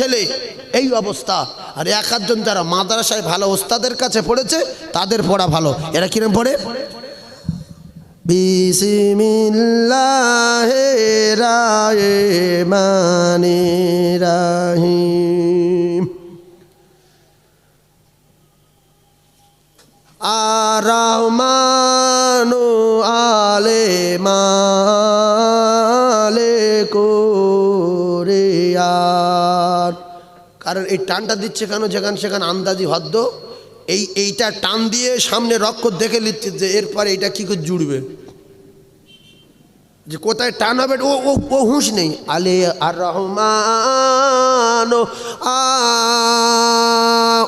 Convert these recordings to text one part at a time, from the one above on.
ছেলে, এই অবস্থা। আর এক আধজন যারা মাদ্রাসায় ভালো ওস্তাদের কাছে পড়েছে তাদের পড়া ভালো। এরা কিরম পড়ে? বিসমিল্লাহির রহমানির রহিম আর-রহমানু আলেমালেকুরিয়ান। কারণ এই টানটা দিচ্ছে কেন? যেখানে সেখানে আন্দাজি হদ্দ এইটা টান দিয়ে সামনে রক্ষ দেখে নিচ্ছে যে এরপরে এইটা কি করে জুড়বে, যে কোথায় টান হবে ও ও ও হুঁশ নেই। আলে আর রহমান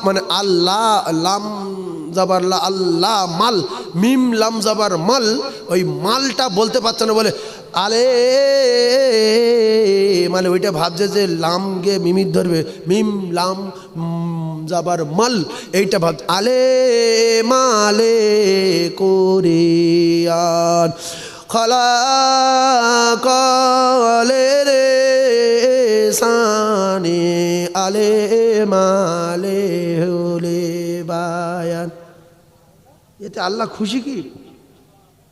মানে আল্লাহ, লাম জাবার লা, আল্লাহ মাল, মিম লাম জাবার মাল, ওই মালটা বলতে পারছে না বলে আলে, মানে ওইটা ভাবছে যে লাম গে মিমির ধরবে, মিম লাম জাবার মাল, এইটা ভাবছে আলে মালে কোরিয়ান খলাকালের সানি আলে মালে হলে বায়ান। এতে আল্লাহ খুশি কি?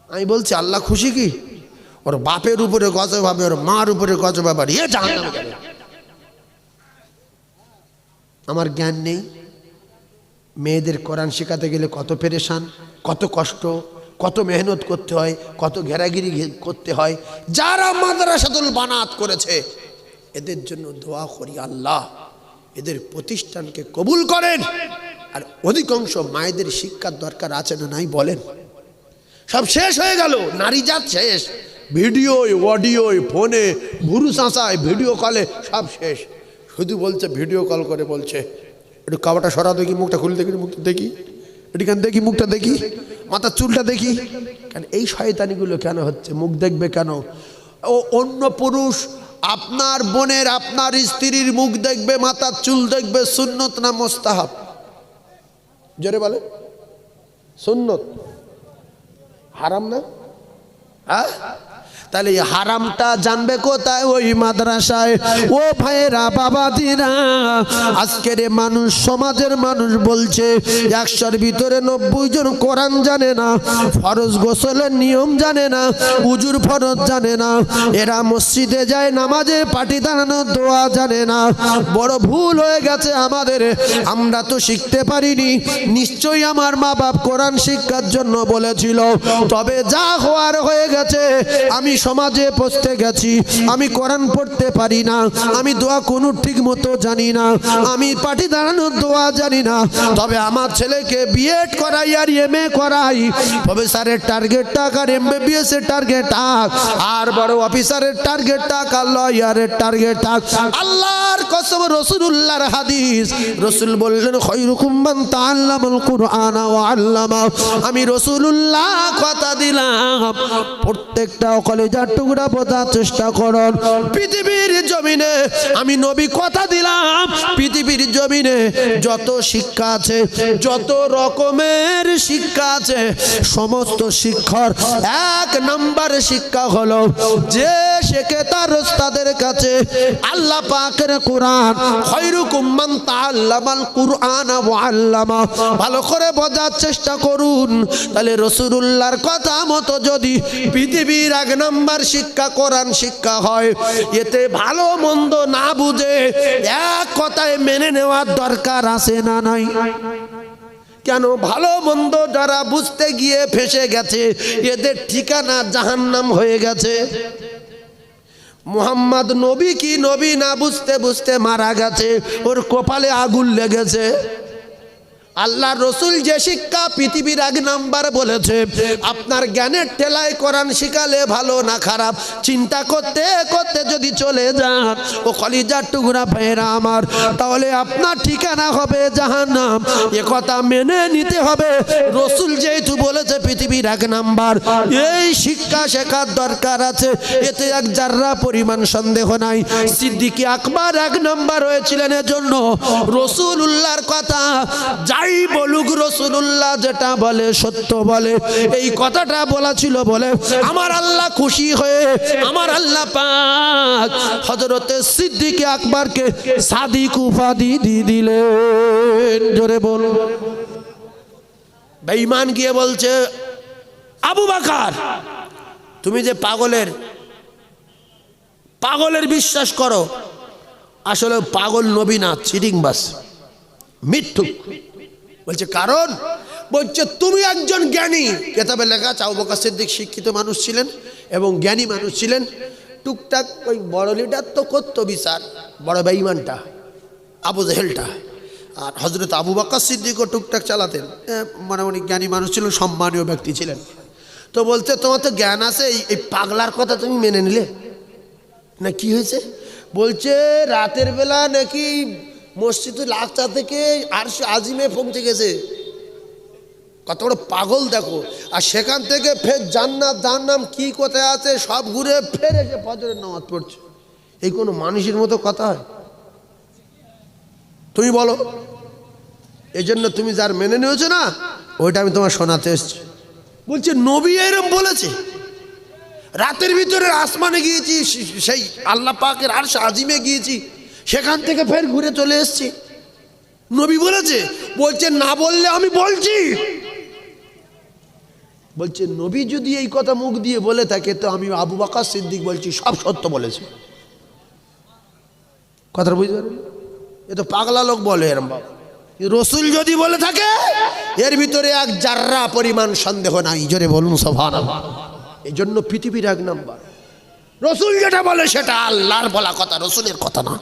আমি বলছি আল্লাহ খুশি কি? ওর বাপের উপরে গজব হবে, ওর মার উপরে গজব হবে, এ জাহান্নামে যাবে। আমার জ্ঞান নেই। মেয়েদের কোরআন শেখাতে গেলে কত পেরেশান, কত কষ্ট, কত মেহনত করতে হয়, কত ঘেরাঘিরি করতে হয়। যারা মাদ্রাসাতুল বানাত করেছে এদের জন্য দোয়া করি আল্লাহ এদের প্রতিষ্ঠানকে কবুল করেন। আর অধিকাংশ মায়েদের শিক্ষার দরকার আছে না নাই বলেন? সব শেষ হয়ে গেল, নারী জাত শেষ। ভিডিও অডিও ফোনে ভুরু চাঁচায় ভিডিও কলে সব শেষ। শুধু বলছে ভিডিও কল করে বলছে একটু কাবাটা সরা দেখি, মুখটা খুলে দেখি, মুখটা দেখি, এটিখান দেখি, মুখটা দেখি, মাথার চুলটা দেখি। কেন এই শয়তানিগুলো কেন হচ্ছে? মুখ দেখবে কেন? ও অন্য পুরুষ আপনার বোনের, আপনার স্ত্রীর মুখ দেখবে, মাথার চুল দেখবে, সুন্নত না মুস্তাহাব? জোরে বলে। সুন্নত, হারাম না? হ্যাঁ, তাহলে হারামটা জানবে কোথায়? ওই মাদ্রাসায়। ও ভাইয়েরা, বাবাজিরা, আজকের মানুষ, সমাজের মানুষ বলছে 100-র ভিতরে 90 জন কোরআন জানে না, ফরজ গোসলের নিয়ম জানে না, উজুর ফরজ জানে না, এরা মসজিদে যায় নামাজে পাটি দাঁড়ানো দোয়া জানে না। বড় ভুল হয়ে গেছে আমাদের। আমরা তো শিখতে পারিনি। নিশ্চয়ই আমার মা বাপ কোরআন শিক্ষার জন্য বলেছিল, তবে যা হওয়ার হয়ে গেছে। আমি সমাজে পৌঁছতে গেছি, আমি কোরআন পড়তে পারি না, আমি দোয়া কোনো ঠিক মতো জানি না, আমি পাটি দাঁড়ানোর দোয়া জানি না। তবে আমার ছেলেকে বিএড করাই আর এমএ করাই, প্রফেসরের টার্গেট টাক আর এমবিবিএস এর টার্গেট টাক, আর বড় অফিসারের টার্গেট টাক আর লয়ারের টার্গেট টাক। আল্লাহর কসম, রাসূলুল্লাহর হাদিস, রাসূল বললেন খায়রুকুম মান তাআল্লামাল কুরআন ওয়া আল্লামা। আমি রাসূলুল্লাহ কথা দিলাম, প্রত্যেকটা কলেজার টুকরা বোঝার চেষ্টা করুন। পৃথিবীর জমিনে আমি নবী কথা দিলাম, পৃথিবীর জমিনে যত শিক্ষা আছে, যত রকমের শিক্ষা আছে, সমস্ত শিক্ষার 1 নাম্বার শিক্ষা হলো যে শেখে তার ওস্তাদের কাছে আল্লাহ পাকের কোরআন। খায়রুকুম মান তাআল্লামাল কুরআন ওয়া আল্লামা। ভালো করে বোঝার চেষ্টা করুন। তাহলে রাসূলুল্লাহর কথা মতো যদি পৃথিবীর 1 নাম্বার শিক্ষা কোরআন শিক্ষা হয়, এতে ভালো মন্দ না বুঝে এক কথায় মেনে নেওয়ার দরকার আছে না নাই? কেন? ভালো মন্দ যারা বুঝতে গিয়ে ফেসে গেছে, এদের ঠিকানা জাহান্নাম হয়ে গেছে। মুহাম্মদ নবী কি নবী না বুঝতে বুঝতে মারা গেছে, ওর কপালে আগুন লেগেছে। আল্লাহ রসুল যে শিক্ষা পৃথিবীর 1 নাম্বার বলেছে, আপনার জ্ঞানের ঠেলায় কোরআন শিখালে ভালো না খারাপ চিন্তা করতে করতে যদি চলে যান, ও কলিজার টুকরা ভাইয়েরা আমার, তাহলে আপনার ঠিকানা হবে জাহান্নাম। এ কথা মেনে নিতে হবে। রসুল যেহেতু বলেছে পৃথিবীর 1 নাম্বার, এই শিক্ষা শেখার দরকার আছে, এতে এক জাররা পরিমাণ সন্দেহ নাই। সিদ্দিক আকবর 1 নাম্বার হয়েছিলেন, এজন্য রাসূলুল্লাহর কথা যাই বলুক রাসূলুল্লাহ যেটা বলে সত্য বলে, এই কথাটা বলা ছিল বলে আমার আল্লাহ খুশি হয়ে আমার আল্লাহ পাক হযরত সিদ্দিক আকবরকে সাদিক উপাধি দিয়ে দিলেন। জোরে বলো। বেঈমান গিয়ে বলছে, আবু বকর তুমি যে পাগলের বিশ্বাস করো, আসলে পাগল নবী না, চিটিংবাজ, মিথ্যুক। বলছে কারণ, বলছে তুমি একজন জ্ঞানী, কিতাবে লেখা আছে আবু বকর সিদ্দিক শিক্ষিত মানুষ ছিলেন এবং জ্ঞানী মানুষ ছিলেন। টুকটাক ওই বড় লিডার তো করতো বিচার, বড় বেঈমানটা আবু জেহেলটা, আর হযরত আবু বকর সিদ্দিকও টুকটাক চালাতেন, মানে উনি জ্ঞানী মানুষ ছিলেন, সম্মানীয় ব্যক্তি ছিলেন। তো বলতে তোমার তো জ্ঞান আছে, এই পাগলার কথা তুমি মেনে নিলে না, কি হয়েছে? বলছে রাতের বেলা নাকি মসজিদুল আকসা থেকে আরশ আজিমে পৌঁছে গেছে। কত বড় পাগল দেখো! আর সেখান থেকে ফের জান্নাত জাহান্নাম কি কোথায় আছে সব ঘুরে ফের এসে ফজরের নামাজ পড়ছে। এই কোনো মানুষের মতো কথা হয়? তুমি বলো। এই জন্য তুমি যার মেনে নিয়েছো না, ওইটা আমি তোমার শোনাতে এসছি। বলছে নবী এরম বলেছে, রাতের ভিতরে আসমানে গিয়েছি, সেই আল্লাহ পাকের আরশ আজিমে গিয়েছি, সেখান থেকে ফের ঘুরে চলে এসেছি, নবী বলেছে। বলছে না বললে আমি বলছি। বলছে নবী যদি এই কথা মুখ দিয়ে বলে থাকে, তো আমি আবু বকর সিদ্দিক বলছি সব সত্য বলেছে। কথাটা বুঝতে পারবেন? এ তো পাগলা লোক বলে এরম। বাবা রসুল যদি বলে থাকে, এর ভিতরে এক জাররা পরিমাণ সন্দেহ নাই। জোরে বলুন সুবহানাল্লাহ। এই জন্য পৃথিবীর এক নাম্বার রসুল যেটা বলে সেটা আল্লাহর বলা কথা, রসুলের কথা না।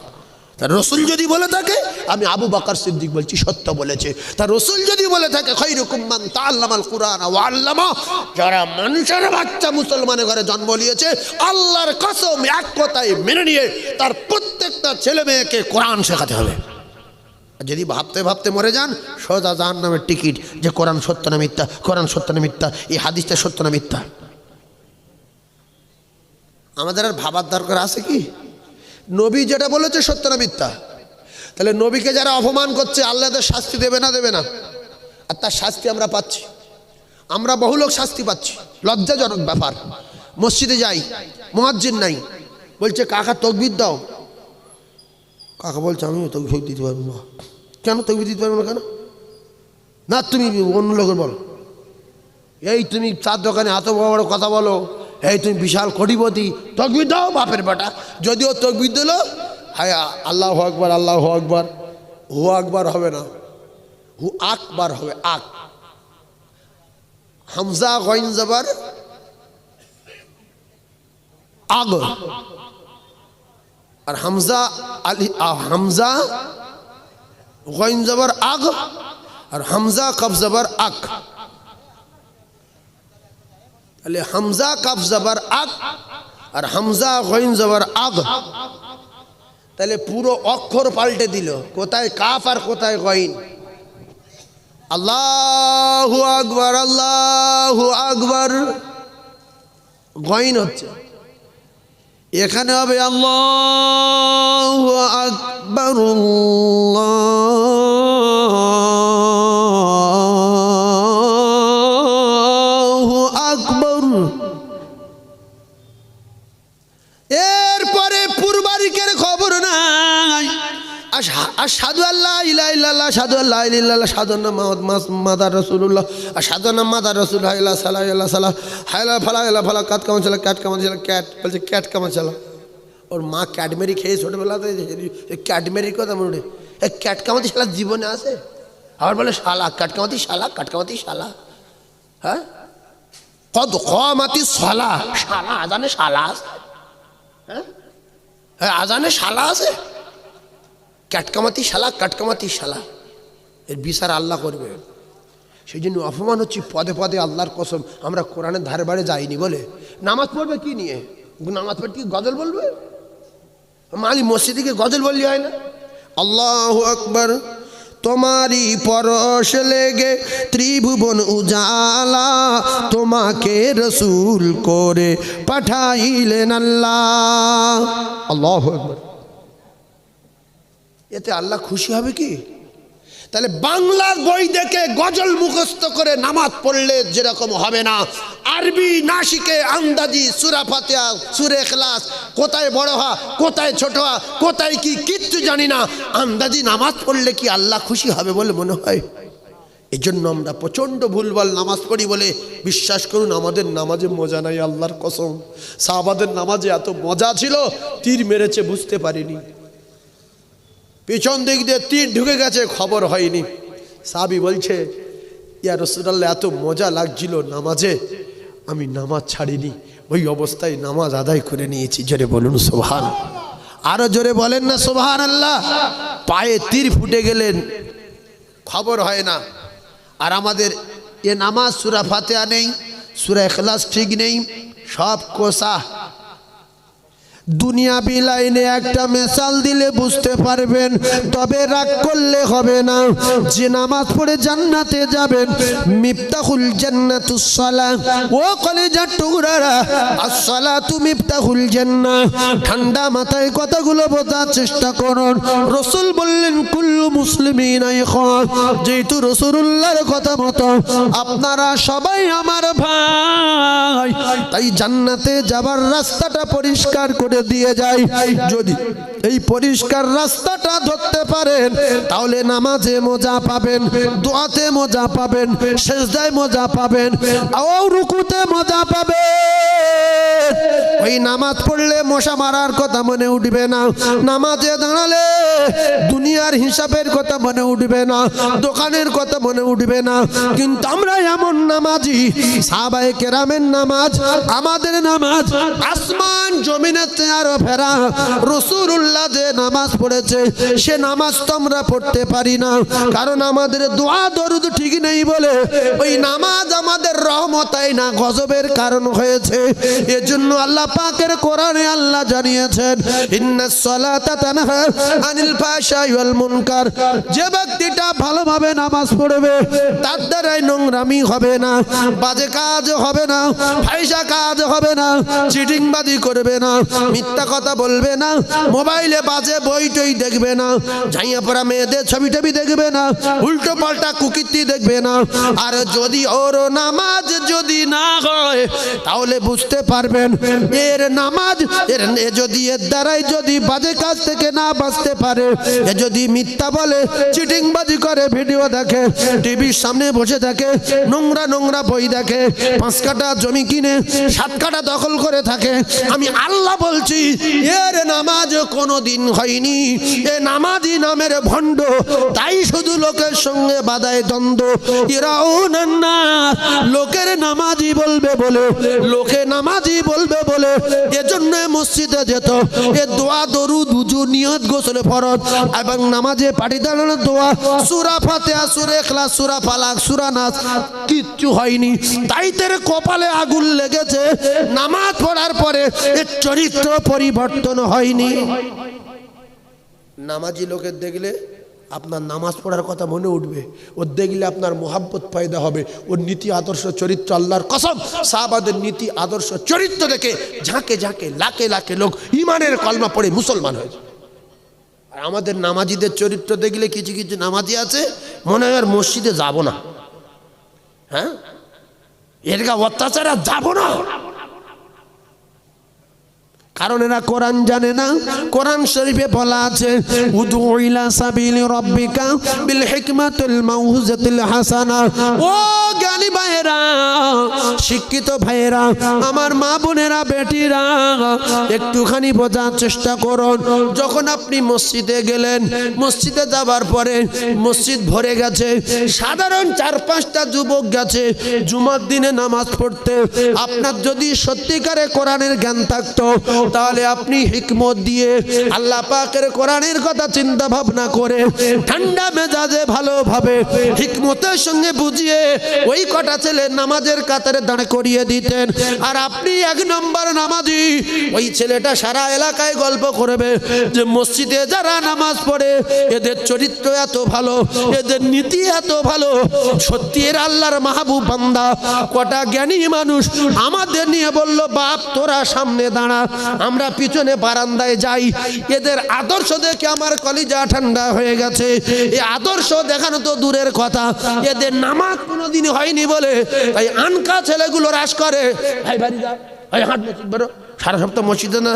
তা রসুল যদি বলে থাকে, আমি আবু বকর সিদ্দিক বলছি সত্য বলেছে। তা রসুল যদি বলে থাকে খায়রুকুম মান তাআল্লামাল কুরআন ওয়া আল্লামা, যারা মানুষের বাচ্চা মুসলমানের ঘরে জন্ম নিয়েছে, আল্লাহর কসম এক কথায় মেনে নিয়ে তার প্রত্যেকটা ছেলে মেয়েকে কোরআন শেখাতে হবে। যদি ভাবতে ভাবতে মরে যান, সোজা জাহান্নামের টিকিট, যে কোরআন সত্য না মিথ্যা, কোরআন সত্য না মিথ্যা, এই হাদিসটা সত্য না মিথ্যা। আমাদের আর ভাবার দরকার আছে কি? নবী যেটা বলেছে সত্য না মিথ্যা। তাহলে নবীকে যারা অপমান করছে, আল্লাহ তাদের শাস্তি দেবে না দেবে না? আর তার শাস্তি আমরা পাচ্ছি, আমরা বহু লোক শাস্তি পাচ্ছি। লজ্জাজনক ব্যাপার। মসজিদে যাই, মুয়াজ্জিন নাই, বলছে কাকা তাকবীর দাও। কাকা বলছে আমি তাকবীর দিতে পারবো না। কেন তাকবীর দিতে পারবো না? কেন না? তুমি অন্য লোকের বলো। এই তুমি চার দোকানে এত বড় বড় কথা বলো, এই তুমি বিশাল কোটিপতি, তাকবীর দাও বাপের বেটা। যদিও তাকবীর দিল, হায় আল্লাহু আকবার, আল্লাহু আকবার, হু আকবার হবে না, হু আকবার হবে। আক, হামজা গইন জবর আগ, আর হামজা আলি, হামজা গইন জবর আগ, আর হামজা কফ জবর আক। তাহলে হামজা কাফ জবর আক আর হামজা গইন জবর আগ, তাহলে পুরো অক্ষর পাল্টে দিল। কোথায় কাফ আর কোথায় গইন? আল্লাহু আকবার, আল্লাহু আকবার, গইন হচ্ছে, এখানে হবে আল্লাহু আকবার, আল্লাহু আকবার। এরপরে পূর্বারিকের খবর নাই। আশহাদু আল্লা ইলাহা ইল্লাল্লাহ, আশহাদু আল্লা ইলাহা ইল্লাল্লাহ, আশহাদু আন্না মুহাম্মাদার রাসূলুল্লাহ, আশহাদু আন্না মুহাম্মাদার রাসূলুল্লাহ, ইলা সালাহ ইলা সালাহ, হায়লা ফালা ইলা ফালা, কাট কামান চালা, কাট কামান চালা, ক্যাট বলছে ক্যাট কামান চালা। ওর মা ক্যাডমেরি খেয়ে ছোটবেলাতে ক্যাডমেরির কথা মনে, এই ক্যাট কামাতি শালা জীবনে আছে? আবার বলে শালা, কাটকামাতি শালা, কাটকামাতি শালা। হ্যাঁ, কদ কমাতি শালা, শালা আজানে শালা আছে? হ্যাঁ হ্যাঁ, আজানে শালা আছে। ক্যাটকামাতি শালা, কাটকামাতি শালা, এর বিচার আল্লাহ করবে। সেই জন্য অপমান হচ্ছে পদে পদে। আল্লাহর কসম, আমরা কোরআনের ধারে বাড়ে যাইনি বলে নামাজ পড়বে কি নিয়ে? নামাজ পড়তে কি গজল বলবে? মালি মসজিদে গিয়ে গজল বললি হয় না? আল্লাহু আকবার। তোমারি পরশ লেগে ত্রিভুবন উজালা, তোমাকে রসুল করে পাঠাইলেন আল্লাহ। আল্লাহু আকবার। এতে আল্লাহ খুশি হবে কি? তাহলে বাংলার বই দেখে গজল মুখস্থ করে নামাজ পড়লে যেরকম হবে না, আরবি না শিখে আন্দাজি সূরা ফাতিহা সূরা ইখলাস কোথায় বড় হওয়া কোথায় ছোট হওয়া কোথায় কি কিচ্ছু জানি না, আন্দাজি নামাজ পড়লে কি আল্লাহ খুশি হবে বলে মনে হয়? এই জন্য আমরা প্রচণ্ড ভুলভাল নামাজ পড়ি বলে বিশ্বাস করুন আমাদের নামাজে মজা নাই। আল্লাহর কসম, সাহাবাদের নামাজে এত মজা ছিল, তীর মেরেছে বুঝতে পারিনি, পিছন দিক দিয়ে তীর ঢুকে গেছে খবর হয়নি। সাহাবী বলছে, ইয়া রাসূলুল্লাহ, এত মজা লাগছিল নামাজে, আমি নামাজ ছাড়িনি, ওই অবস্থায় নামাজ আদায় করে নিয়েছি। জোরে বলুন সুবহান, আরো জোরে বলেন না সুবহানাল্লাহ। পায়ে তীর ফুটে গেলেন খবর হয় না। আর আমাদের এ নামাজ সূরা ফাতিহা নেই, সূরা ইখলাস ঠিক নেই, সব কোসা। দুনিয়া বিলাইনে একটা মেসাল দিলে বুঝতে পারবেন, তবে রাগ করলে হবে না। যে নামাজ পড়ে জান্নাতে যাবেন, মিফতাহুল জান্নাতুস সালাহ। ও কলেজার টুকরারা, আসসালাতু মিফতাহুল জান্নাহ। ঠান্ডা মাথায় কথাগুলো বোঝার চেষ্টা করুন। রাসূল বললেন, কুল্লু মুসলিমিন ইখওয়ান। যেহেতু রাসূলুল্লাহর কথা মতো আপনারা সবাই আমার ভাই, তাই জান্নাতে যাবার রাস্তাটা পরিষ্কার করে দিয়ে যায়। যদি এই পরিষ্কার রাস্তাটা ধরতে পারেন, তাহলে নামাজে মজা পাবেন, দোয়াতে মজা পাবেন, সিজদায় মজা পাবেন, আর রুকুতে মজা পাবেন। ওই নামাজ পড়লে মশা মারার কথা মনে উঠবে না, নামাজে দাঁড়ালে দুনিয়ার হিসাবের কথা মনে উঠবে না, দোকানের কথা মনে উঠবে না। কিন্তু আমরা এমন নামাজি, সাহাবায়ে কেরামের নামাজ, আমাদের নামাজ আসমান জমিনের আরো ফেরা। রাসূলুল্লাহ যে নামাজ পড়েছে সে নামাজ তো আমরা পড়তে পারি না, কারণ আমাদের দোয়া দরুদ ঠিক নেই বলে ওই নামাজ আমাদের রহমতাই না গজবের কারণ হয়েছে। এজন্য আল্লাহ পাকের কোরআনে আল্লাহ জানিয়েছেন, ইন্নাস সালাতা তানহা আনিল ফাহশাই ওয়াল মুনকার। যে ব্যক্তিটা ভালোভাবে নামাজ পড়বে তার দ্বারাই নোংরামি হবে না, বাজে কাজ হবে না, ফাহিশা কাজ হবে না, চিটিংবাজি করবে না, মিথ্যা কথা বলবে না, মোবাইলে বাজে বই টই দেখবে না, ঝাইয়া পড়া মেয়েদের ছবি টবি দেখবে না, উল্টো পাল্টা কুকীর্তি দেখবে না। আর যদি ওর নামাজ যদি না হয়, তাহলে বুঝতে পারবেন এর নামাজ এর যদি এর দ্বারাই যদি বাজে কাজ থেকে না বাঁচতে পারে, এ যদি মিথ্যা বলে, চিটিংবাজি করে, ভিডিও দেখে, টিভির সামনে বসে থাকে, নোংরা নোংরা বই দেখে, 5 কাঠা জমি কিনে 7 কাঠা দখল করে থাকে, আমি আল্লাহ বলছি এর নামাজ কোনোদিন হয়নি। এ নামাজি নামের ভণ্ড, তাই শুধু লোকের সঙ্গে বাধায় দ্বন্দ্ব। ইরাউনান নাস, লোকের নামাজি বলবে বলে, লোকে নামাজি বলবে বলে এজন্য মসজিদে যেত। এ দোয়া দরুদ উযু নিয়ত গোসল ফরজ এবং নামাজে পাটি দাঁড়ানোর দোয়া সূরা ফাতিহা সূরা ইখলাস সূরা ফালাক সূরা নাস কিচ্ছু হয়নি। তাই তের কপালে আগুন লেগেছে, নামাজ পড়ার পরে এর চরিত্র পরিবর্তন হয়নি। নামাজি লোকের দেখলে আপনার নামাজ পড়ার কথা মনে উঠবে, ওর দেখলে আপনার মোহাব্বত পয়দা হবে, ওর নীতি আদর্শ চরিত্র, আল্লাহর কসম সাহাবাদের নীতি আদর্শ চরিত্র দেখে ঝাঁকে ঝাঁকে লাখে লাখে লোক ইমানের কলমা পড়ে মুসলমান হয়েছে। আর আমাদের নামাজিদের চরিত্র দেখলে কিছু কিছু নামাজি আছে মনে হয় আর মসজিদে যাব না, হ্যাঁ এর গা অত্যাচার আর যাবো না, কারণ এরা কোরআন জানে না। কোরআন শরীফে বলা আছে, উদু ইলা সাবিলি রাব্বিকা বিল হিকমাতিল মাউযাতিল হাসানা। ও জ্ঞানী ভাইয়েরা, শিক্ষিত ভাইয়েরা, আমার মা বোনেরা, বেটিরা, একটুখানি বোঝার চেষ্টা করুন। যখন আপনি মসজিদে গেলেন, মসজিদে যাবার পরে মসজিদ ভরে গেছে, সাধারণ 4-5টা যুবক গেছে জুমার দিনে নামাজ পড়তে। আপনার যদি সত্যিকারে কোরআনের জ্ঞান থাকতো, তাহলে আপনি হিকমত দিয়ে আল্লাহ পাকের কোরআনের কথা চিন্তা ভাবনা করে ঠান্ডা মেজাজে ভালোভাবে হিকমতের সঙ্গে বুঝিয়ে ওই কটা ছেলে নামাজের কাতারে দাঁড় করিয়ে দিতেন। আর আপনি 1 নম্বর নামাজি, ওই ছেলেটা সারা এলাকায় গল্প করবে যে মসজিদে যারা নামাজ পড়ে এদের চরিত্র এত ভালো, এদের নীতি এত ভালো, সত্যি এর আল্লাহর মাহবুব বান্দা। কটা জ্ঞানী মানুষ আমাদের নিয়ে বলল, বাপ তোরা সামনে দাঁড়া, আমরা পিছনে বারান্দায় যাই, এদের আদর্শ দেখে আমার কলিজা ঠান্ডা হয়ে গেছে। এই আদর্শ দেখানো তো দূরের কথা, এদের নামাজ কোনোদিনই হয়নি বলে তাই আনকা ছেলেগুলো রাস করে। ভাই বাড়ি যা, ভাই হাট মসজিদ বেরো, সারা সপ্তাহ মসজিদে না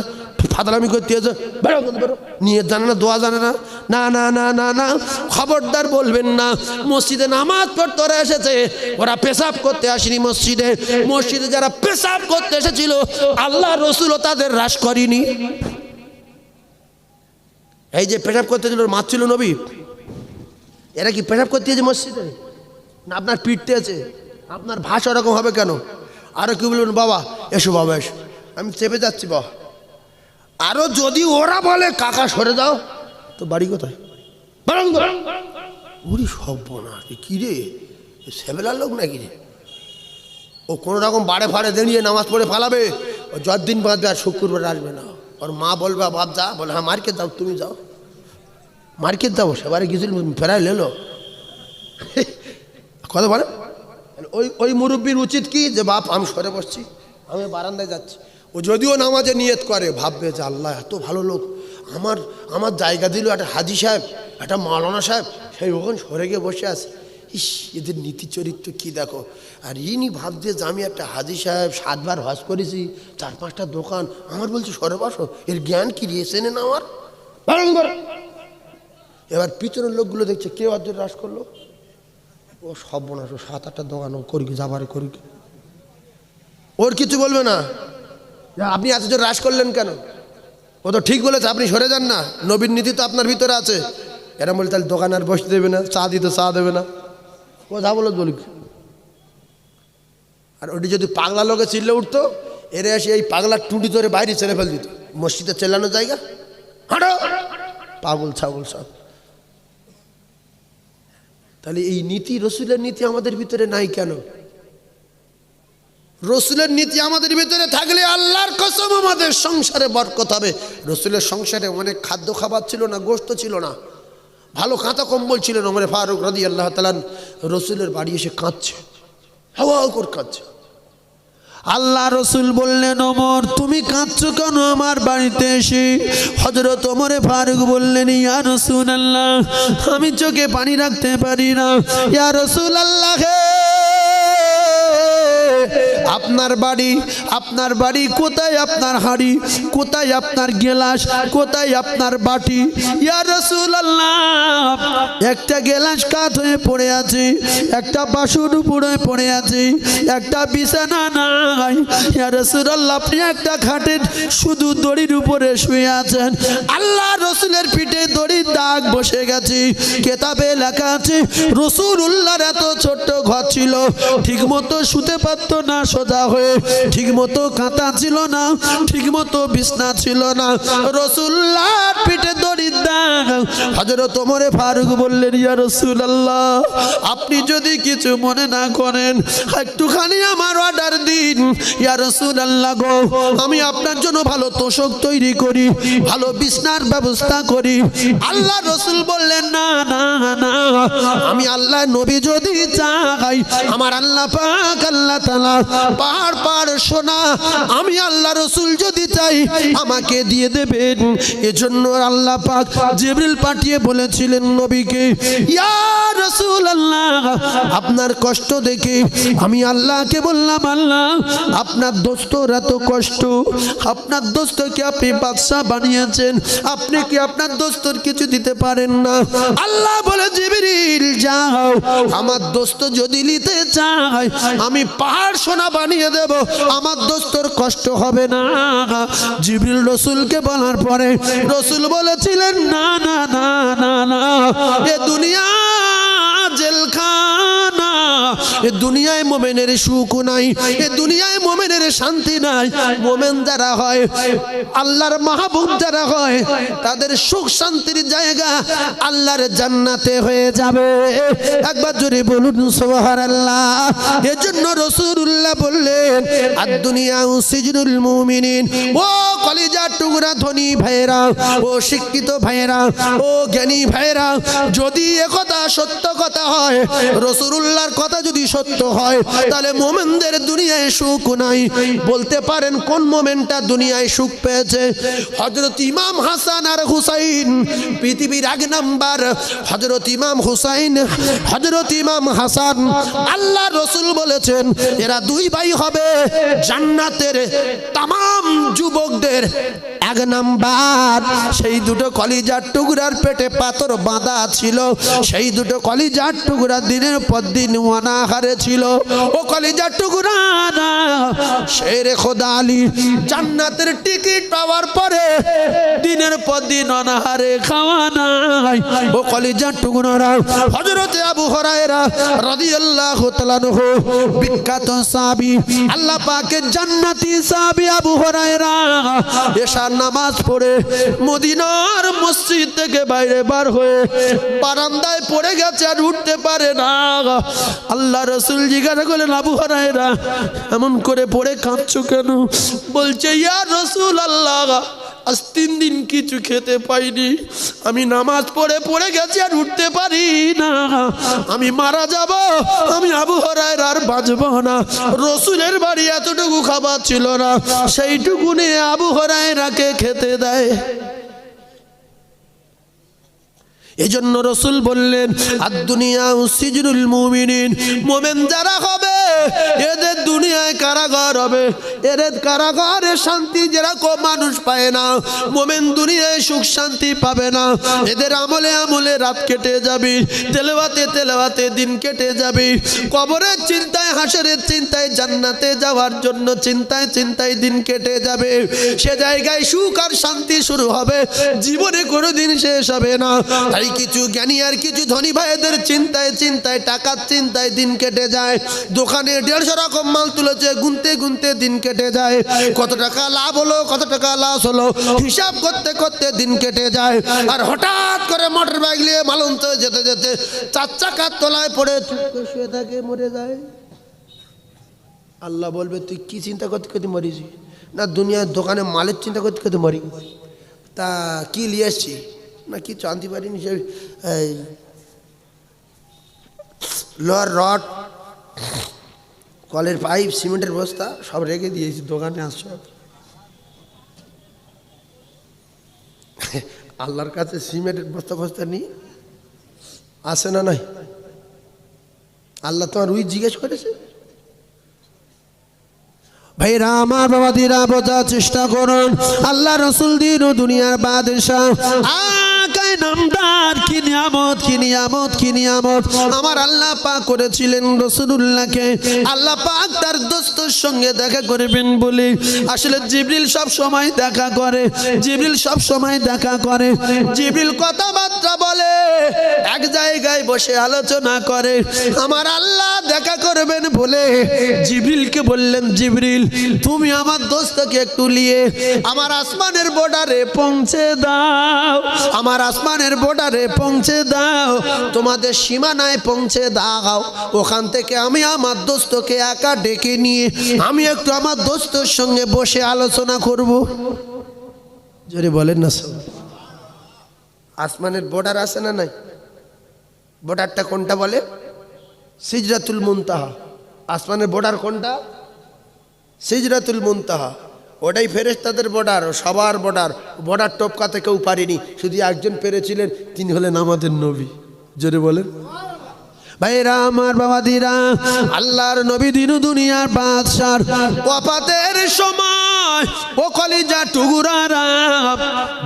ফাদলামি করতে আছে, বেরো বেরো, নিয়ে জানে না, দোয়া জানে না। না না না না না, খবরদার বলবেন না। মসজিদে নামাজ পড়তে ওরা এসেছে, ওরা পেশাব করতে আসেনি মসজিদে। মসজিদে যারা পেশাব করতে এসেছিল আল্লাহ রসুলও তাদের হ্রাস করেনি। এই যে পেশাব করতে ছিল মারছিল নবী, এরা কি পেশাব করতে আছে মসজিদে? না আপনার পিটতে আছে? আপনার ভাষা ওরকম হবে কেন? আরো কি বলবেন, বাবা এসো, বাবা এসো, আমি চেপে যাচ্ছি বাবা। আরো যদি ওরা বলে কাকা সরে যাও, তো বাড়ি কোথায়? উরি সর্বনাশ, কি রে সেবেলার লোক নাকি রে? ও কোনো রকম বাড়ে ফাড়ে দাঁড়িয়ে নামাজ পড়ে ফালাবে, ও যতদিন বাঁধবে আর শুক্রবার আসবে না। ওর মা বলবে বাপ যা, বলে হ্যাঁ মার্কেট যাও, তুমি যাও মার্কেট যাবো, সেবারে গেছিল ফেরাই লেলো কথা বলে। ওই মুরব্বীর উচিত কি যে বাপ আমি সরে বসছি, আমি বারান্দায় যাচ্ছি। ও যদিও নামাজে নিয়ত করে, ভাববে যে আল্লাহ এত ভালো লোক, আমার জায়গা দিল একটা হাজি সাহেব, একটা মাওলানা সাহেব, সেই ওখানে সরে গিয়ে বসে আছে। ইস, এদের নীতি চরিত্র কি দেখো। আর ইনি ভাবছে যে আমি একটা হাজি সাহেব, 7 বার হজ করেছি, 4-5টা দোকান, আমার বলছি সরে বসো, এর জ্ঞান কি রিয়েছে না আমার। এবার পিছনের লোকগুলো দেখছে কেউ আর রাস করলো, ও সর্বনাশ, 7-8টা দোকান ও করি যাবারে করি, ওর কিছু বলবে না। আপনি এত জোর রাস করলেন কেন? ও তো ঠিক বলেছে, আপনি সরে যান না, নবীর নীতি তো আপনার ভিতরে আছে। এরা বলে তাহলে দোকান আর বসতে দেবে না, চা দিতে চা দেবে না, ও যা বলো বলি। আর ওটি যদি পাগলা লোকে চিল্লে উঠতো, এরা এসে এই পাগলার টুটি ধরে বাইরে ছেড়ে ফেল দিত, মসজিদে চেল্লানোর জায়গা, হাঁটো পাগল ছাগল সব। তাহলে এই নীতি, রসুলের নীতি আমাদের ভিতরে নাই কেন? রসুলের নীতি আমাদের ভিতরে থাকলে আল্লাহর কসম আমাদের সংসারে বরকত হবে। রসুলের সংসারে অনেক খাদ্য খাবার ছিল না, গোশত ছিল না, ভালো কাঁথা কম্বল ছিল না। ওমর ফারুক রাদিয়াল্লাহু তাআলা রসুলের বাড়ি এসে কাঁদছে, হাওয়া করে কাঁদছে। আল্লাহ রসুল বললেন, ওমর তুমি কাঁদছো কেন আমার বাড়িতে এসে? হযরত ওমর ফারুক বললেন, ইয়া রাসূলুল্লাহ আমি চোখে পানি রাখতে পারি না। ইয়া রাসূলুল্লাহ আপনার বাড়ি কোথায়? আপনার হাড়ি কোথায়? আপনার গেলাস কোথায়? আপনার বাটি? ইয়া রাসূলুল্লাহ একটা গেলাস কাত হয়ে পড়ে আছে, একটা বাসন উপরে পড়ে আছে, একটা বিছানা নাই। ইয়া রাসূলুল্লাহ আপনি একটা খাটের শুধু দড়ির উপরে শুয়ে আছেন। আল্লাহ রসুলের পিঠে দড়ির দাগ বসে গেছে। কেতাবে লেখা আছে রাসূলুল্লাহর এত ছোট্ট ঘর ছিল, ঠিক মতো শুতে পারতো না সোজা হয়ে, ঠিক মতো কাঁথা ছিল না, ঠিক মতো বিছনা ছিল না, রাসূলুল্লাহর পিঠে দড়ির দাগ। হযরত ওমর ফারুক বললেন, ইয়া রাসূলুল্লাহ আপনি যদি কিছু মনে না করেন একটুখানি আমার অর্ডার দিন। ইয়া রাসূলুল্লাহ গো আমি আপনার জন্য ভালো তোশক তৈরি করি, ভালো বিছনার ব্যবস্থা করি। আল্লাহ রসুল বললেন, না না না, আমি আল্লাহ নবী যদি চাই, আমার আল্লাহ পাক আল্লাহ তাআলা পাহাড় পাহাড় সোনা আমি আল্লাহ রসুল যদি চাই আমাকে দিয়ে দেবেন। এজন্য আল্লাহ পাক জিবরিল পাঠিয়ে বলেছিলেন নবীকে, ইয়া রাসূলুল্লাহ আপনার কষ্ট দেখে আমি আল্লাহকে বললাম, আল্লাহ আপনার দোস্তর এত কষ্ট, আপনার দোস্তকে আপনি বাদশা বানিয়েছেন, আপনি কি আপনার দোস্তর কিছু দিতে পারেন না? আল্লাহ বলে, জিবরিল যাও, আমার দোস্ত যদি নিতে চায় আমি পাহাড় সোনা বানিয়ে দেব, আমার দোস্তর কষ্ট হবে না। জিবরিল রসুলকে বলার পরে রসুল বলেছিলেন, না না না না না, এ দুনিয়া জেলখানা, এ দুনিয়ায় মোমেনের সুখ নাই, এ দুনিয়ায় মোমেনের শান্তি নাই। মোমেন যারা হয়, আল্লাহর মাহবুব যারা হয়, তাদের সুখ শান্তির জায়গা আল্লাহর জান্নাতে হয়ে যাবে। একবার জোরে বলুন সুবহানাল্লাহ। এজন্য রাসূলুল্লাহ বললেন, আদ দুনিয়া সিজনুল মুমিনিন। ও কলিজার টুকরা ধনী ভাইরা, ও শিক্ষিত ভাইরা, ও জ্ঞানী ভাইরা, যদি একথা সত্য কথা হয়, রাসূলুল্লাহর কথা যদি সত্য হয় তাহলে মোমেনদের দুনিয়ায় সুখ নাই। বলতে পারেন কোন মোমেনটা দুনিয়ায় সুখ পেয়েছে? হযরত ইমাম হাসান আর হুসাইন পৃথিবীর এক নাম্বার। হযরত ইমাম হুসাইন, হযরত ইমাম হাসান, আল্লাহ রাসূল বলেছেন এরা দুই ভাই হবে জান্নাতের तमाम যুবকদের এক নাম্বার। সেই দুটো কলিজার টুকরার পেটে পাথর বাঁধা ছিল, সেই দুটো কলিজার টুকরা দিনের পর দিন অনাহারে ছিল। ও কলিজার টুকরা শেরে খোদা আলী জান্নাতের টিকিট পাওয়ার পরে দিনের পর দিন অনাহারে খাওয়া নাই। ও কলিজার টুকরা হযরত আবু হুরায়রা রাদিয়াল্লাহু তাআলা আনহু বিখ্যাত সাহাবী, আল্লাহ পাকের জান্নাতি সাহাবী আবু হুরায়রা এশার নামাজ পড়ে মদিনার মসজিদ থেকে বাইরে বার হয়ে বারান্দায় পড়ে গেছে, আর উঠতে পারে না। আল্লাহ রাসূল জিজ্ঞাসা করলেন আবু হুরায়রা এমন করে পড়ে কাঁদছো কেন? বলছে ইয়া রাসূলুল্লাহ আজ 3 দিন কিছু খেতে পাইনি, আমি নামাজ পড়ে পড়ে গেছি আর উঠতে পারি না, আমি মারা যাব, আমি আবু হুরায়রা আর বাঁচব না। রাসূলের বাড়ি এতটুকু খাবার ছিল না, সেইটুকু নিয়ে আবু হুরায়রাকে খেতে দেয়। এজন্য রাসূল বললেন আদ-দুনিয়া সিজনুল মুমিনিন, মুমিন যারা হবে এদের দুনিয়ায় কারাগার হবে, এদের কারাগারে শান্তি যেরকম মানুষ পায় না, মুমিন দুনিয়ায় সুখ শান্তি পাবে না। এদের আমলে আমলে রাত কেটে যাবে, তেলাওয়াতে তেলাওয়াতে দিন কেটে যাবে, কবরের চিন্তায়, হাসরের চিন্তায়, জান্নাতে যাওয়ার জন্য চিন্তায় চিন্তায় দিন কেটে যাবে। সে জায়গায় সুখ আর শান্তি শুরু হবে, জীবনে কোনোদিন শেষ হবে না। তাই কিছু জ্ঞানী আর কিছু ধনী ভাইদের চিন্তায় চিন্তায়, টাকার চিন্তায় দিন কেটে যায়। দোকানে 150 রকম মাল তুলেছে, গুনতে গুনতে দিন কেটে যায়। কত টাকা লাভ হলো, কত টাকা লস হলো, হিসাব করতে করতে দিন কেটে যায়। আর হঠাৎ করে মোটর বাইক নিয়ে মালন্ত যেতে যেতে 4 চাকার তলায় পড়ে চুপকে শুয়ে থাকে, মরে যায়। আল্লাহ বলবে তুই কি চিন্তা করতে করতে মরিস? না দুনিয়ার দোকানে মালের চিন্তা করতে করতে মরি। তা কি নিয়ে এসছি? না কিছু আনতে পারিনি, সে লোহার রড, কলের পাইপ, সিমেন্টের বস্তা সব রেখে দিয়েছি দোকানে। আসছো আল্লাহর কাছে সিমেন্টের বস্তা বস্তা নিয়ে আসে না? নাই আল্লাহ তোমার রুই জিজ্ঞেস করেছে? ভাইরা আমার, বাবাদিরা বোঝার চেষ্টা করুন। আল্লাহ রাসূল দিন ও দুনিয়ার বাদশা, আকায় নামদার, কি নিয়ামত, কি নিয়ামত, কি নিয়ামত আমার আল্লাহ পাক করেছিলেন রাসূলুল্লাহকে। আল্লাহ পাক তার দোস্তের সঙ্গে দেখা করবেন বলে, আসলে জিবরিল সব সময় দেখা করে, জিবরিল সব সময় দেখা করে, জিবরিল কথাবার্তা বলে, এক জায়গায় বসে আলোচনা করে। আমার আল্লাহ দেখা করবেন বলে জিবরিলকে বললেন, জিবরিল তুমি আমার দোস্তকে একটু নিয়ে আমার আসমানের বর্ডারে পৌঁছে দাও, আমার আসমানের বর্ডারে পৌঁছে দাও, তোমাদের সীমানায় পৌঁছে দাও। ওখান থেকে আমি আমার দোস্তকে একা ডেকে নিয়ে আমি একটু আমার দোস্তের সঙ্গে বসে আলোচনা করব। যদি বলেন না সব আসমানের বর্ডার আছে না? নাই। বর্ডারটা কোনটা বলে? সিজরাতুল মুনতাহা। আসমানের বর্ডার কোনটা? সিজরাতুল মুনতাহা। ওটাই ফেরেশতাদের বর্ডার, সবার বর্ডার। বর্ডার টপকাতে কেউ পারেনি, শুধু একজন পেরেছিলেন, তিনি হলেন আমাদের নবী। জোরে বলেন। ভাইরা আমার, বাবাদিরা, আল্লাহর নবী দিন দুনিয়ার বাদশার ওয়াফাতের সময় ও কলিজা টুকরারা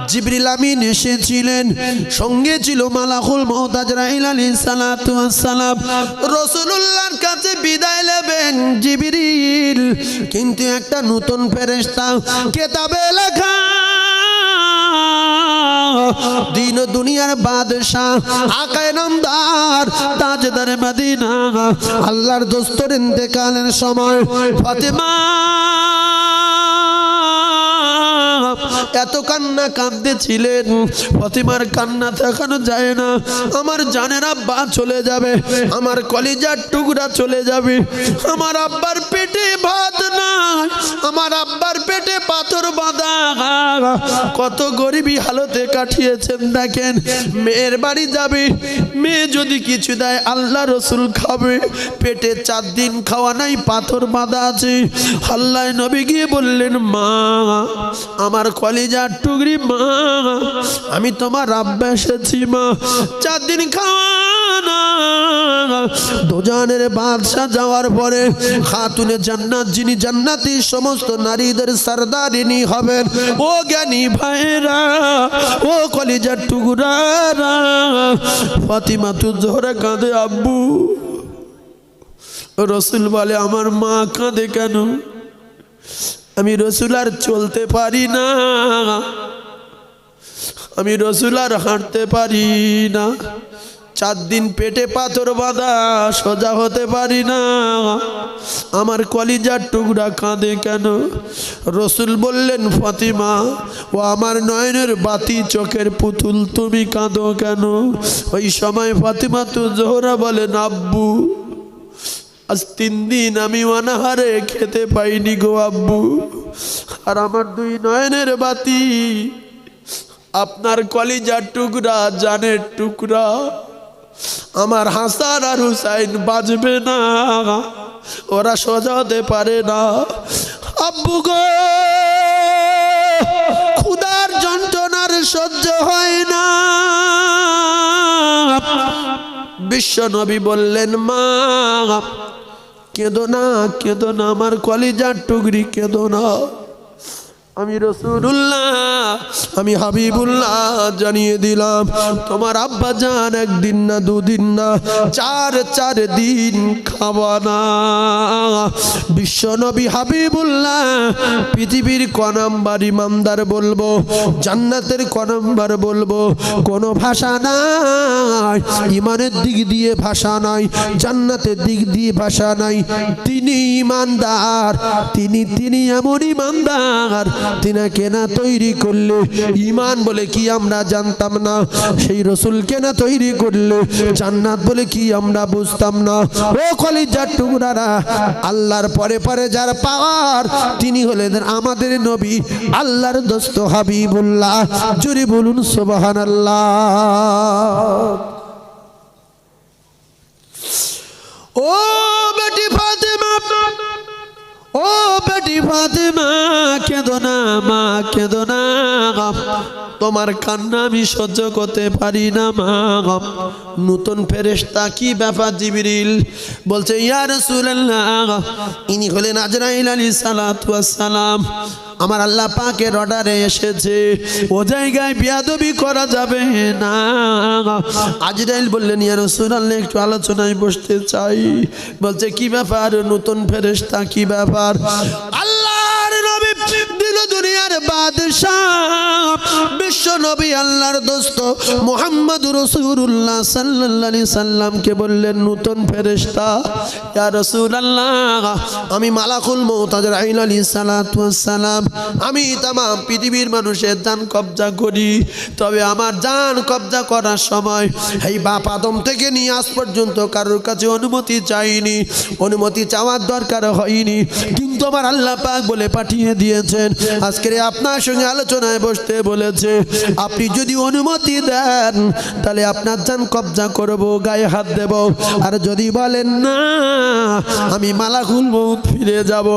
জিবরিল আমিন এসেছিলেন, সঙ্গে ছিল মালাকুল মউত আজরাইল আলাইহিস সালাতু ওয়াস সালাম। রাসূলুল্লাহর কাছে বিদায় নেবেন জিবরিল, কিন্তু একটা নতুন ফেরেশতা কিতাবে লেখা দিন দুনিয়ার বাদশাহ আকায়ে নামদার তাজদার মদিনা আল্লাহর দোস্তর ইন্তেকালের সময় ফাতেমা এত কান্না কাঁদতেছিলেন। ফাতিমার কান্না দেখানো যায় না। আমার জানের আব্বা চলে যাবে, আমার কলিজার টুকরা চলে যাবে, আমার আব্বার পেটে ভাত নাই, আমার আব্বার পেটে পাথর বাঁধা। কত গরিবী হালতে কাটিয়েছেন দেখেন। মেয়ের বাড়ি যাবে, মেয়ে যদি কিছু দেয় আল্লাহ রসুল খাবে, পেটে 4 দিন খাওয়া নাই, পাথর বাঁধা আছে। আল্লাহ নবী গিয়ে বললেন, মা আমার কলিজার টুকরি, মা আমি তোমার আব্বা এসেছি, মা 4 দিন খাওয়া না। দোজানের বাদশা যাওয়ার পরে খাতুনে জান্নাত, যিনি জান্নাতি সমস্ত নারীদের সরদারিনী হবেন, ও জ্ঞানী ভাইরা, ও কলিজার টুকরারা, ফাতিমা তু জোহরা কাঁদে, আব্বু। রসুল বলে, আমার মা কাঁদে কেন? আমি রসুল আর চলতে পারি না, আমি রসুল আর হাঁটতে পারি না, 4 দিন পেটে পাথর বাঁধা, সোজা হতে পারি না, আমার কলিজার টুকরা কাঁদে কেন? রসুল বললেন, ফাতিমা ও আমার নয়নের বাতি, চোখের পুতুল, তুমি কাঁদো কেন? ওই সময় ফাতিমা তু জোহরা বলেন, আব্বু আজ 3 দিন আমি অনাহারে খেতে পাইনি গো আব্বু, আর আমার 2 নয়নের বাতি, আপনার কলিজার টুকরা, জানের টুকরা, আমার হাসান আর হুসাইন বাজবে না, ওরা সোজা হতে পারে না। আব্বু গো, ক্ষুধার যন্ত্রণার সহ্য হয় না। বিশ্ব নবী বললেন, মা কেঁদো না, কেঁদো না, আমার কলিজার টুকরি, কেঁদো না। আমি রাসূলুল্লাহ, আমি হাবিবুল্লাহ জানিয়ে দিলাম, তোমার আব্বা জান 1 দিন না 2 দিন না 4 দিন খাওয়া না। বিশ্ব নবী হাবিবুল্লাহ পৃথিবীর ক নাম্বার ইমানদার বলবো, জান্নাতের ক নাম্বার বলবো, কোনো ভাষা নাই, ইমানের দিক দিয়ে ভাষা নাই, জান্নাতের দিক দিয়ে ভাষা নাই। তিনি ইমানদার, তিনি এমন ইমানদার, তিনাকে না তৈরি করলে ঈমান বলে কি আমরা জানতাম না, সেই রসুলকে না তৈরি করলে জান্নাত বলে কি আমরা বুঝতাম না। ও কলিজার টুকরারা, আল্লাহর পরে পরে যার পাওয়ার, তিনি হলেন আমাদের নবী, আল্লাহর দোস্ত হাবিবুল্লাহ। জোরে বলুন সুবহানাল্লাহ। ও বেটি ফাতেমা, ও বেটি ফাতেমা, কেঁদো না মা, কেঁদো না, তোমার কান্না আমি সহ্য করতে পারি না মা। নতুন ফেরেশতা, কি ব্যাপার? জিবরিল বলছে, ইয়া রাসূলুল্লাহ, ইনি হলেন আজরাইল আলাইহিস সালাতু ওয়াস সালাম, আমার আল্লাহ পাকের অর্ডারে এসেছে, ও জায়গায় বিয়াদবি করা যাবে না। আজরাইল বললেন, ইয়া রাসূলুল্লাহ, একটু আলোচনায় বসতে চাই। বলছে, কি ব্যাপার? নতুন ফেরেশতা, কি ব্যাপার? আল্লাহর নবী, দিল দুনিয়ার বাদশাহ, বিশ্ব নবী, আল্লাহর দোস্ত মুহাম্মদুর রাসূলুল্লাহ সাল্লাল্লাহু আলাইহি সাল্লামকে বললেন, নতুন ফেরেশতা, ইয়া রাসূলুল্লাহ, আমি মালাকুল মউত আজরাইল আলাইহিস সালাতু ওয়াস সালাম, আমি তাম পৃথিবীর মানুষের জান কবজা করি, তবে আমার জান কবজা করার সময় এই বাপ আদম থেকে নিয়ে আজ পর্যন্ত কারোর কাছে অনুমতি চাইনি, অনুমতি চাওয়ার দরকার হয়নি, কিন্তু আমার আল্লাহ পাক বলে পাঠিয়ে দিয়েছেন, আজকে আপনার সঙ্গে আলোচনায় বসতে বলেছে, আপনি যদি অনুমতি দেন তাহলে আপনার জান কবজা করব, গায়ে হাত দেব, আর যদি বলেন না আমি মালাকুল মউত ফিরে যাব।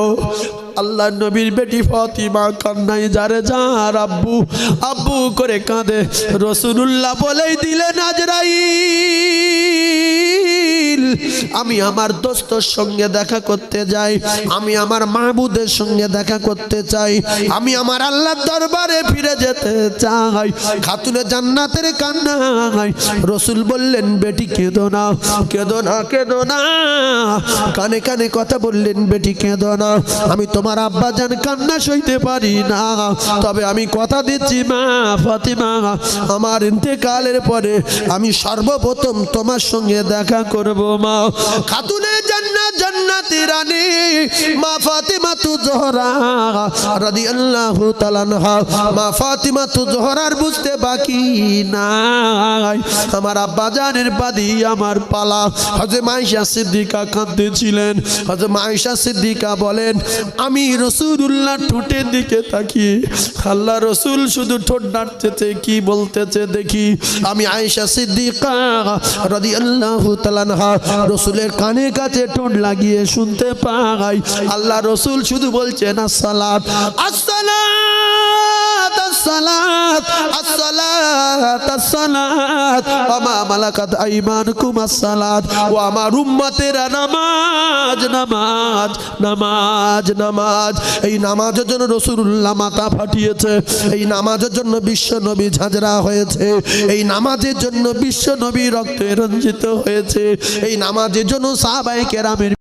আল্লাহ নবীর বেটি ফাতিমা কান্নায় যারে যার আব্বু আব্বু করে কাঁদে। রাসূলুল্লাহ বলেই দিলেন, আজরাইল, আমি আমার দোস্তর সঙ্গে দেখা করতে যাই, আমি আমার মাহবুদের সঙ্গে দেখা করতে চাই, আমি আমার আল্লাহর দরবারে ফিরে যেতে চাই। খাতুনে জান্নাতের কান্নায় রাসূল বললেন, বেটি কেঁদো না, কেঁদো না, কেঁদো না, কানে কানে কথা বললেন, বেটি কেঁদো না, আমি তোমার আব্বা জান কান্না সইতে পারি না, তবে আমি কথা দিচ্ছি মা ফাতিমা, আমার ইন্তেকালের পরে আমি সর্বপ্রথম তোমার সঙ্গে দেখা করব মা। খাতুনে জান্নাত জান্নাতি রানী মা ফাতিমাতু জোহরা রাদিয়াল্লাহু তাআলা আনহা। মা ফাতিমাতু জোহরার বুঝতে বাকি নাই, আমার আব্বা জানের বাদী আমার পালা। হযরত আয়েশা সিদ্দিকা কাঁদতেছিলেন। হযরত আয়েশা সিদ্দিকা বলেন, আমি রাসূলুল্লাহ ঠোঁটের দিকে তাকিয়ে আল্লাহ রসুল শুধু ঠোঁট নাড়তেছে, কি বলতেছে দেখি। আমি আয়েশা সিদ্দিকা রাদিয়াল্লাহু তাআলা আনহা রসুলের কানে কাছে ঠোঁট লাগিয়ে শুনতে পাই আল্লাহ রসুল শুধু বলছেন আসসালাত আসসালাত আসসালাত আসসালাত আসসালাত ওয়া মা মালাকাত আইমানুকুম আসসালাত। ও আমার উম্মতেরা নামাজ নামাজ নামাজ নামাজ। এই নামাজের জন্য রাসূলুল্লাহ মাথা ফাটিয়েছে, এই নামাজের জন্য বিশ্ব নবী ঝাঁঝরা হয়েছে, এই নামাজের জন্য বিশ্ব নবী রক্তে রঞ্জিত হয়েছে, এই নামাজের জন্য সাহাবায়ে কেরামের